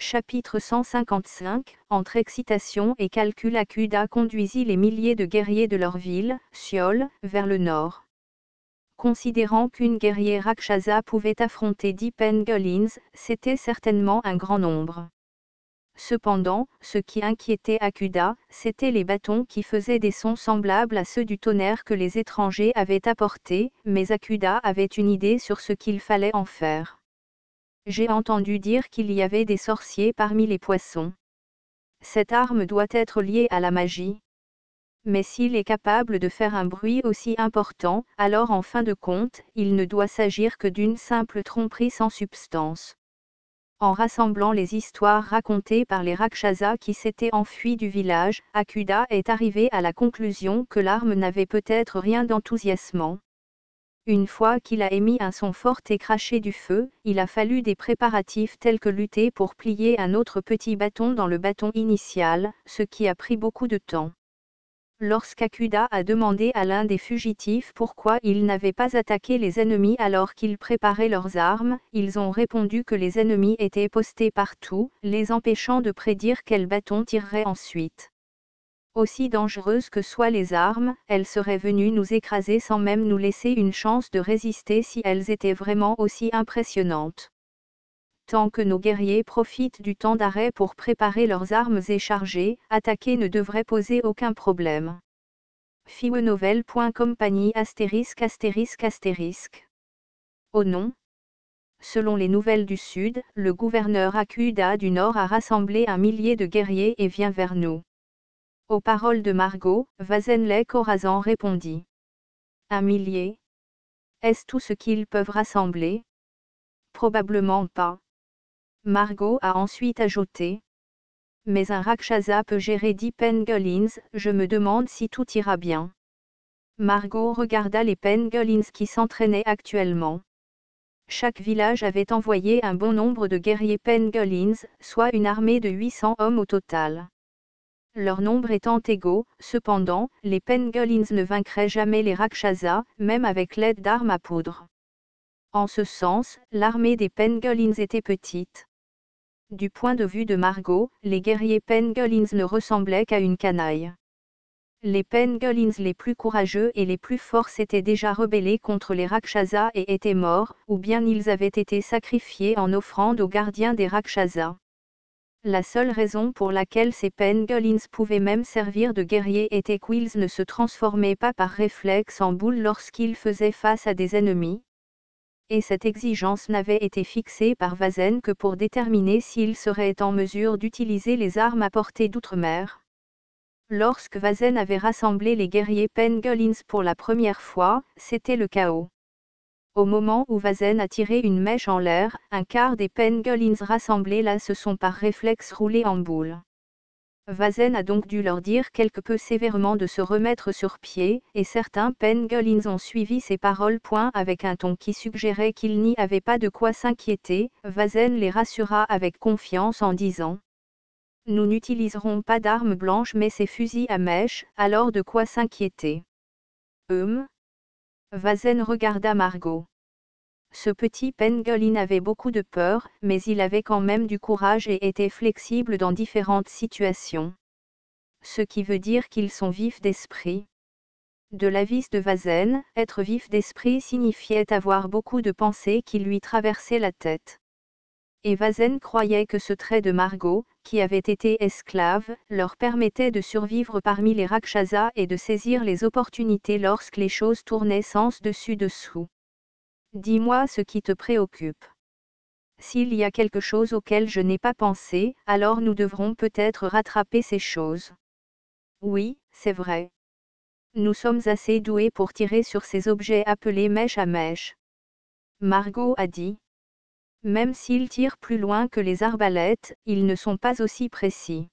Chapitre 155. Entre excitation et calcul, Akuda conduisit les milliers de guerriers de leur ville, Siol, vers le nord. Considérant qu'une guerrier Rakshasa pouvait affronter 10 pangolins, c'était certainement un grand nombre. Cependant, ce qui inquiétait Akuda, c'étaient les bâtons qui faisaient des sons semblables à ceux du tonnerre que les étrangers avaient apportés, mais Akuda avait une idée sur ce qu'il fallait en faire. J'ai entendu dire qu'il y avait des sorciers parmi les poissons. Cette arme doit être liée à la magie. Mais s'il est capable de faire un bruit aussi important, alors en fin de compte, il ne doit s'agir que d'une simple tromperie sans substance. En rassemblant les histoires racontées par les Rakshasas qui s'étaient enfuis du village, Akuda est arrivé à la conclusion que l'arme n'avait peut-être rien d'enthousiasmant. Une fois qu'il a émis un son fort et craché du feu, il a fallu des préparatifs tels que lutter pour plier un autre petit bâton dans le bâton initial, ce qui a pris beaucoup de temps. Lorsqu'Akuda a demandé à l'un des fugitifs pourquoi ils n'avaient pas attaqué les ennemis alors qu'ils préparaient leurs armes, ils ont répondu que les ennemis étaient postés partout, les empêchant de prédire quel bâton tirerait ensuite. Aussi dangereuses que soient les armes, elles seraient venues nous écraser sans même nous laisser une chance de résister si elles étaient vraiment aussi impressionnantes. Tant que nos guerriers profitent du temps d'arrêt pour préparer leurs armes et charger, attaquer ne devrait poser aucun problème. Fiwenovel.compagnie *****. Oh non. Selon les nouvelles du Sud, le gouverneur Akuda du Nord a rassemblé 1 millier de guerriers et vient vers nous. Aux paroles de Margot, Vazenlek Corazan répondit. 1 millier. Est-ce tout ce qu'ils peuvent rassembler? Probablement pas. Margot a ensuite ajouté. Mais un Rakshasa peut gérer 10 pangolins, je me demande si tout ira bien. Margot regarda les pangolins qui s'entraînaient actuellement. Chaque village avait envoyé un bon nombre de guerriers pangolins, soit une armée de 800 hommes au total. Leur nombre étant égaux, cependant, les pangolins ne vaincraient jamais les Rakshasas, même avec l'aide d'armes à poudre. En ce sens, l'armée des pangolins était petite. Du point de vue de Margot, les guerriers pangolins ne ressemblaient qu'à une canaille. Les pangolins les plus courageux et les plus forts s'étaient déjà rebellés contre les Rakshasas et étaient morts, ou bien ils avaient été sacrifiés en offrande aux gardiens des Rakshasas. La seule raison pour laquelle ces pangolins pouvaient même servir de guerriers était qu'ils ne se transformaient pas par réflexe en boules lorsqu'ils faisaient face à des ennemis. Et cette exigence n'avait été fixée par Vazen que pour déterminer s'ils seraient en mesure d'utiliser les armes à portée d'outre-mer. Lorsque Vazen avait rassemblé les guerriers pangolins pour la première fois, c'était le chaos. Au moment où Vazen a tiré une mèche en l'air, un quart des pangolins rassemblés là se sont par réflexe roulés en boule. Vazen a donc dû leur dire quelque peu sévèrement de se remettre sur pied, et certains pangolins ont suivi ses paroles. Avec un ton qui suggérait qu'il n'y avait pas de quoi s'inquiéter, Vazen les rassura avec confiance en disant « Nous n'utiliserons pas d'armes blanches mais ces fusils à mèche, alors de quoi s'inquiéter ?» Vazen regarda Margot. Ce petit pangolin avait beaucoup de peur, mais il avait quand même du courage et était flexible dans différentes situations. Ce qui veut dire qu'ils sont vifs d'esprit. De l'avis de Vazen, être vif d'esprit signifiait avoir beaucoup de pensées qui lui traversaient la tête. Et Vazen croyait que ce trait de Margot, qui avait été esclave, leur permettait de survivre parmi les Rakshasas et de saisir les opportunités lorsque les choses tournaient sens dessus-dessous. Dis-moi ce qui te préoccupe. S'il y a quelque chose auquel je n'ai pas pensé, alors nous devrons peut-être rattraper ces choses. Oui, c'est vrai. Nous sommes assez doués pour tirer sur ces objets appelés mèche à mèche. Margot a dit. Même s'ils tirent plus loin que les arbalètes, ils ne sont pas aussi précis.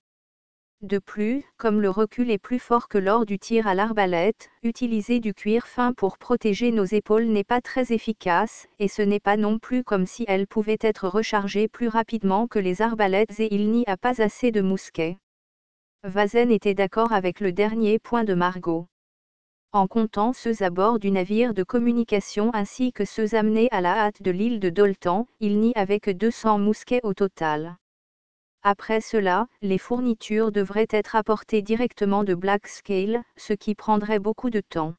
De plus, comme le recul est plus fort que lors du tir à l'arbalète, utiliser du cuir fin pour protéger nos épaules n'est pas très efficace, et ce n'est pas non plus comme si elles pouvaient être rechargées plus rapidement que les arbalètes et il n'y a pas assez de mousquets. Vazen était d'accord avec le dernier point de Margot. En comptant ceux à bord du navire de communication ainsi que ceux amenés à la hâte de l'île de Doltan, il n'y avait que 200 mousquets au total. Après cela, les fournitures devraient être apportées directement de Blackscale, ce qui prendrait beaucoup de temps.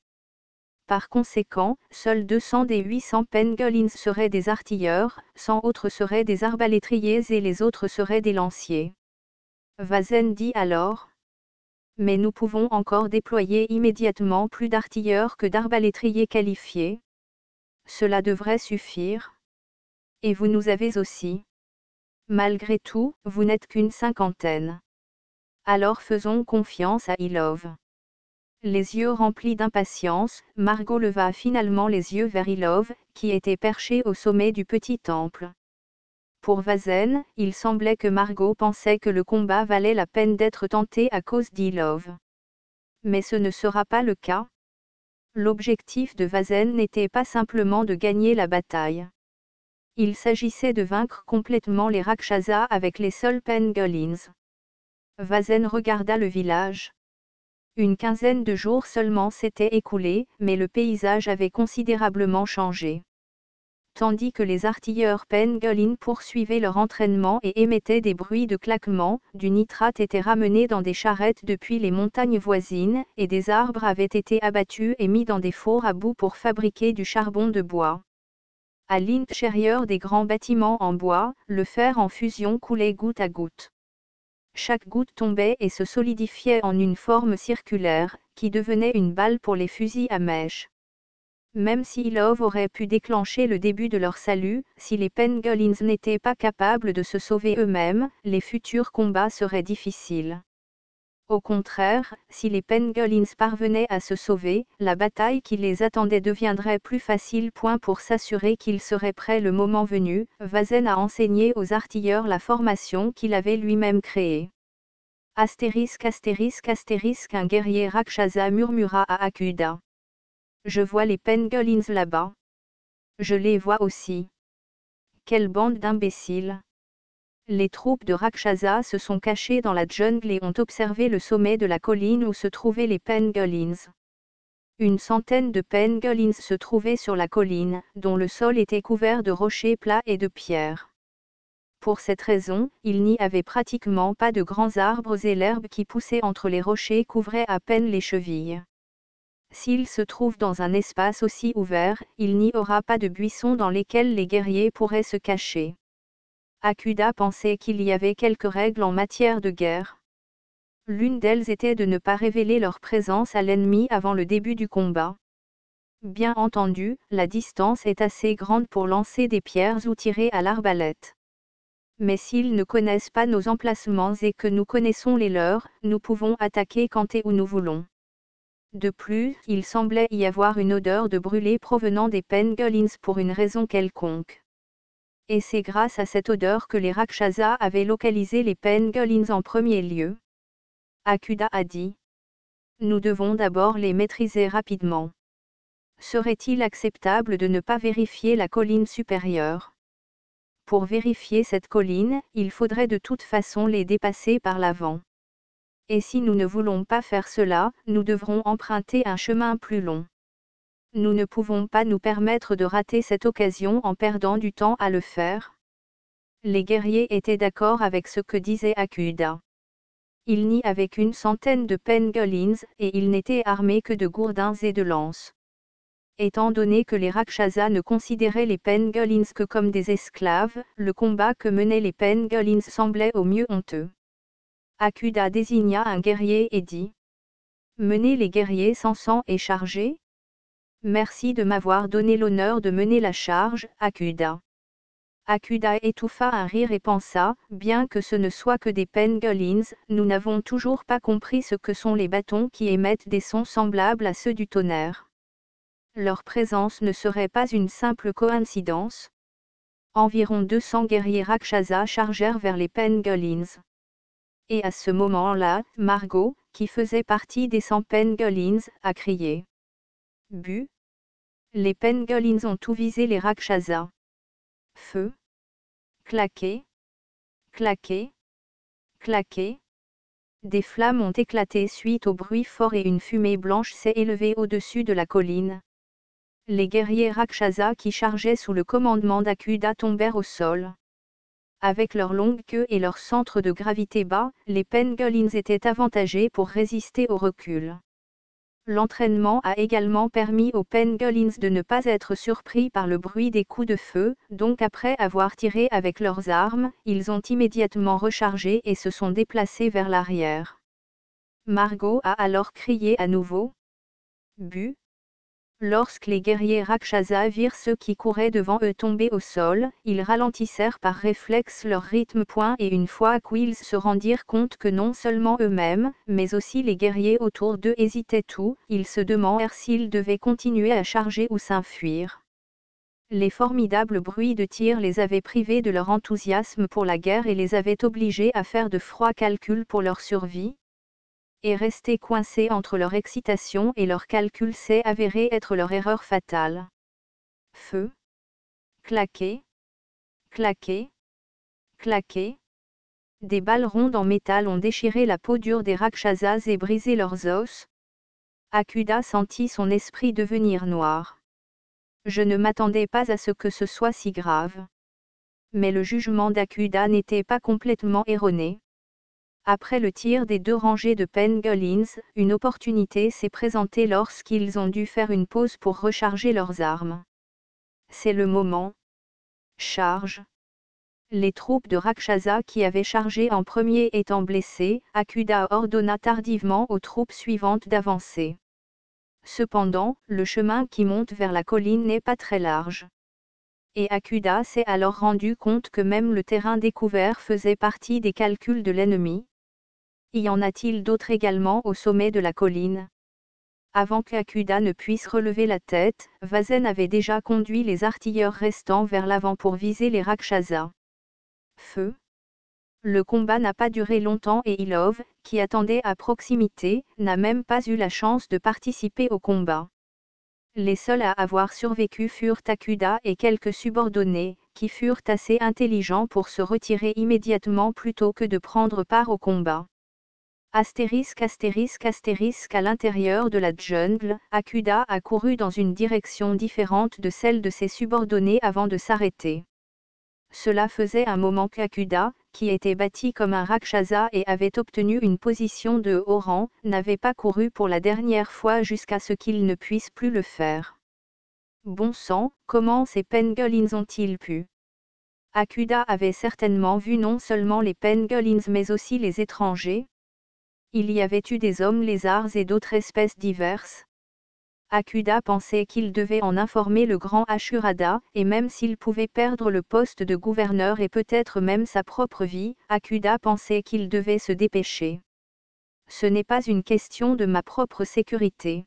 Par conséquent, seuls 200 des 800 pangolins seraient des artilleurs, 100 autres seraient des arbalétriers et les autres seraient des lanciers. Vazen dit alors. Mais nous pouvons encore déployer immédiatement plus d'artilleurs que d'arbalétriers qualifiés. Cela devrait suffire. Et vous nous avez aussi. Malgré tout, vous n'êtes qu'une cinquantaine. Alors faisons confiance à Ilov. Les yeux remplis d'impatience, Margot leva finalement les yeux vers Ilov, qui était perché au sommet du petit temple. Pour Vazen, il semblait que Margot pensait que le combat valait la peine d'être tenté à cause d'Ilov. Mais ce ne sera pas le cas. L'objectif de Vazen n'était pas simplement de gagner la bataille. Il s'agissait de vaincre complètement les Rakshasas avec les seuls pangolins. Vazen regarda le village. Une quinzaine de jours seulement s'étaient écoulés, mais le paysage avait considérablement changé. Tandis que les artilleurs pangolins poursuivaient leur entraînement et émettaient des bruits de claquements, du nitrate était ramené dans des charrettes depuis les montagnes voisines, et des arbres avaient été abattus et mis dans des fours à bout pour fabriquer du charbon de bois. À l'intérieur des grands bâtiments en bois, le fer en fusion coulait goutte à goutte. Chaque goutte tombait et se solidifiait en une forme circulaire, qui devenait une balle pour les fusils à mèche. Même si Ilov aurait pu déclencher le début de leur salut, si les pangolins n'étaient pas capables de se sauver eux-mêmes, les futurs combats seraient difficiles. Au contraire, si les pangolins parvenaient à se sauver, la bataille qui les attendait deviendrait plus facile. Pour s'assurer qu'ils seraient prêts le moment venu, Vazen a enseigné aux artilleurs la formation qu'il avait lui-même créée. Astérisque astérisque astérisque un guerrier Rakshasa murmura à Akuda. Je vois les pangolins là-bas. Je les vois aussi. Quelle bande d'imbéciles! Les troupes de Rakshasa se sont cachées dans la jungle et ont observé le sommet de la colline où se trouvaient les pangolins. Une centaine de pangolins se trouvaient sur la colline, dont le sol était couvert de rochers plats et de pierres. Pour cette raison, il n'y avait pratiquement pas de grands arbres et l'herbe qui poussait entre les rochers couvrait à peine les chevilles. S'ils se trouvent dans un espace aussi ouvert, il n'y aura pas de buissons dans lesquels les guerriers pourraient se cacher. Akuda pensait qu'il y avait quelques règles en matière de guerre. L'une d'elles était de ne pas révéler leur présence à l'ennemi avant le début du combat. Bien entendu, la distance est assez grande pour lancer des pierres ou tirer à l'arbalète. Mais s'ils ne connaissent pas nos emplacements et que nous connaissons les leurs, nous pouvons attaquer quand et où nous voulons. De plus, il semblait y avoir une odeur de brûlé provenant des pangolins pour une raison quelconque. Et c'est grâce à cette odeur que les Rakshasas avaient localisé les pangolins en premier lieu. Akuda a dit. Nous devons d'abord les maîtriser rapidement. Serait-il acceptable de ne pas vérifier la colline supérieure? Pour vérifier cette colline, il faudrait de toute façon les dépasser par l'avant. Et si nous ne voulons pas faire cela, nous devrons emprunter un chemin plus long. Nous ne pouvons pas nous permettre de rater cette occasion en perdant du temps à le faire. Les guerriers étaient d'accord avec ce que disait Akuda. Il n'y avait qu'une centaine de pangolins et ils n'étaient armés que de gourdins et de lances. Étant donné que les Rakshasas ne considéraient les pangolins que comme des esclaves, le combat que menaient les pangolins semblait au mieux honteux. Akuda désigna un guerrier et dit. Menez les guerriers sans sang et chargés? Merci de m'avoir donné l'honneur de mener la charge, Akuda. Akuda étouffa un rire et pensa, bien que ce ne soit que des pangolins, nous n'avons toujours pas compris ce que sont les bâtons qui émettent des sons semblables à ceux du tonnerre. Leur présence ne serait pas une simple coïncidence. Environ 200 guerriers Rakshasas chargèrent vers les pangolins. Et à ce moment-là, Margot, qui faisait partie des 100 pangolins, a crié. Bu. Les pangolins ont tout visé les Rakshasas. Feu. Claqué. Claqué. Claqué. Des flammes ont éclaté suite au bruit fort et une fumée blanche s'est élevée au-dessus de la colline. Les guerriers Rakshasas qui chargeaient sous le commandement d'Akuda tombèrent au sol. Avec leur longue queue et leur centre de gravité bas, les pangolins étaient avantagés pour résister au recul. L'entraînement a également permis aux pangolins de ne pas être surpris par le bruit des coups de feu, donc après avoir tiré avec leurs armes, ils ont immédiatement rechargé et se sont déplacés vers l'arrière. Margot a alors crié à nouveau. Bu. Lorsque les guerriers Rakshasa virent ceux qui couraient devant eux tomber au sol, ils ralentissèrent par réflexe leur rythme. Et une fois qu'ils se rendirent compte que non seulement eux-mêmes, mais aussi les guerriers autour d'eux hésitaient tout, ils se demandèrent s'ils devaient continuer à charger ou s'enfuir. Les formidables bruits de tir les avaient privés de leur enthousiasme pour la guerre et les avaient obligés à faire de froids calculs pour leur survie. Et rester coincés entre leur excitation et leur calcul s'est avéré être leur erreur fatale. Feu. Claquer. Claquer. Claquer. Des balles rondes en métal ont déchiré la peau dure des Rakshasas et brisé leurs os. Akuda sentit son esprit devenir noir. Je ne m'attendais pas à ce que ce soit si grave. Mais le jugement d'Akuda n'était pas complètement erroné. Après le tir des 2 rangées de pangolins, une opportunité s'est présentée lorsqu'ils ont dû faire une pause pour recharger leurs armes. C'est le moment. Charge. Les troupes de Rakshasa qui avaient chargé en premier étant blessées, Akuda ordonna tardivement aux troupes suivantes d'avancer. Cependant, le chemin qui monte vers la colline n'est pas très large. Et Akuda s'est alors rendu compte que même le terrain découvert faisait partie des calculs de l'ennemi. Y en a-t-il d'autres également au sommet de la colline? Avant qu'Akuda ne puisse relever la tête, Vazen avait déjà conduit les artilleurs restants vers l'avant pour viser les Rakshasas. Feu. Le combat n'a pas duré longtemps et Ilov, qui attendait à proximité, n'a même pas eu la chance de participer au combat. Les seuls à avoir survécu furent Akuda et quelques subordonnés, qui furent assez intelligents pour se retirer immédiatement plutôt que de prendre part au combat. Astérisque astérisque astérisque. À l'intérieur de la jungle, Akuda a couru dans une direction différente de celle de ses subordonnés avant de s'arrêter. Cela faisait un moment qu'Akuda, qui était bâti comme un Rakshasa et avait obtenu une position de haut rang, n'avait pas couru pour la dernière fois jusqu'à ce qu'il ne puisse plus le faire. Bon sang, comment ces pangolins ont-ils pu? Akuda avait certainement vu non seulement les pangolins mais aussi les étrangers. Il y avait eu des hommes lézards et d'autres espèces diverses. Akuda pensait qu'il devait en informer le grand Ashurada, et même s'il pouvait perdre le poste de gouverneur et peut-être même sa propre vie, Akuda pensait qu'il devait se dépêcher. Ce n'est pas une question de ma propre sécurité.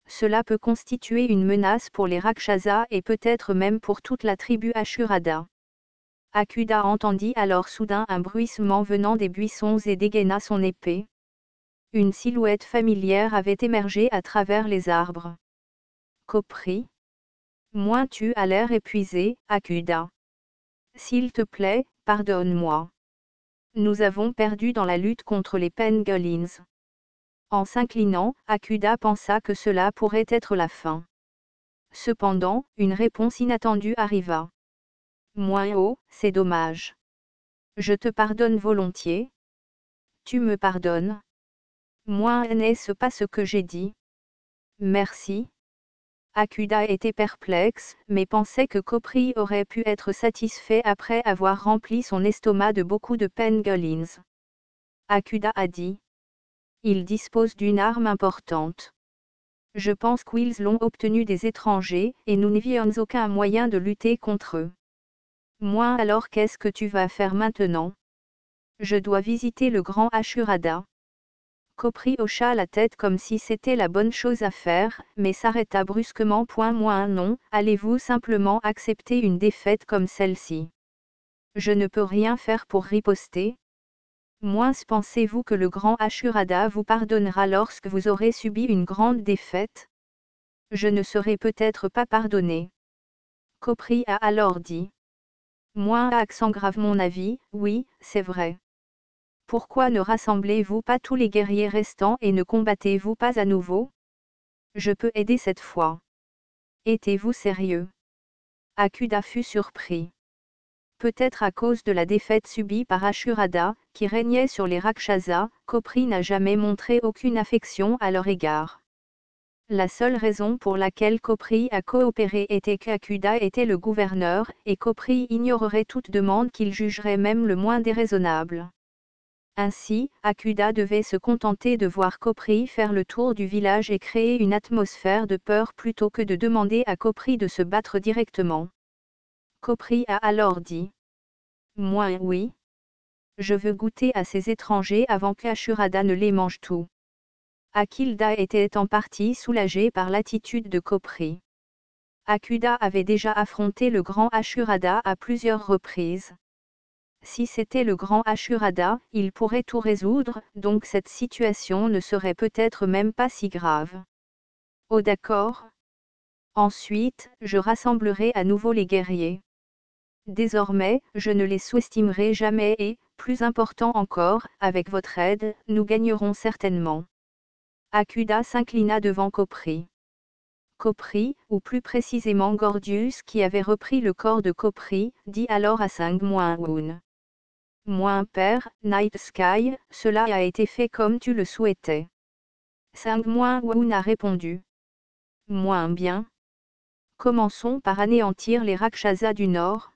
Cela peut constituer une menace pour les Rakshasas et peut-être même pour toute la tribu Ashurada. Akuda entendit alors soudain un bruissement venant des buissons et dégaina son épée. Une silhouette familière avait émergé à travers les arbres. Khopri. Moins tu as l'air épuisé, Akuda. S'il te plaît, pardonne-moi. Nous avons perdu dans la lutte contre les pangolins. En s'inclinant, Akuda pensa que cela pourrait être la fin. Cependant, une réponse inattendue arriva. Moins haut, c'est dommage. Je te pardonne volontiers. Tu me pardonnes? Moins n'est-ce pas ce que j'ai dit? Merci. Akuda était perplexe, mais pensait que Khopri aurait pu être satisfait après avoir rempli son estomac de beaucoup de pangolins. Akuda a dit. Il dispose d'une arme importante. Je pense qu'ils l'ont obtenue des étrangers, et nous n'avions aucun moyen de lutter contre eux. Moi alors qu'est-ce que tu vas faire maintenant? Je dois visiter le grand Ashurada. Khopri hocha la tête comme si c'était la bonne chose à faire, mais s'arrêta brusquement. Non, allez-vous simplement accepter une défaite comme celle-ci? Je ne peux rien faire pour riposter. Moins pensez-vous que le grand Ashurada vous pardonnera lorsque vous aurez subi une grande défaite? Je ne serai peut-être pas pardonné. Khopri a alors dit. Moins accent grave mon avis, oui, c'est vrai. Pourquoi ne rassemblez-vous pas tous les guerriers restants et ne combattez-vous pas à nouveau? Je peux aider cette fois. Étiez-vous sérieux? Akuda fut surpris. Peut-être à cause de la défaite subie par Ashurada, qui régnait sur les Rakshasas, Khopri n'a jamais montré aucune affection à leur égard. La seule raison pour laquelle Khopri a coopéré était qu'Akuda était le gouverneur, et Khopri ignorerait toute demande qu'il jugerait même le moins déraisonnable. Ainsi, Akuda devait se contenter de voir Khopri faire le tour du village et créer une atmosphère de peur plutôt que de demander à Khopri de se battre directement. Khopri a alors dit: Moi oui. Je veux goûter à ces étrangers avant qu'Ashurada ne les mange tous. Akilda était en partie soulagé par l'attitude de Khopri. Akuda avait déjà affronté le grand Ashurada à plusieurs reprises. Si c'était le grand Ashurada, il pourrait tout résoudre, donc cette situation ne serait peut-être même pas si grave. Oh d'accord. Ensuite, je rassemblerai à nouveau les guerriers. Désormais, je ne les sous-estimerai jamais et, plus important encore, avec votre aide, nous gagnerons certainement. Akuda s'inclina devant Khopri. Khopri, ou plus précisément Gordius qui avait repris le corps de Khopri, dit alors à Sangmoun. Moi père, Night Sky, cela a été fait comme tu le souhaitais. Sangmoun a répondu. Moins bien. Commençons par anéantir les Rakshasas du Nord.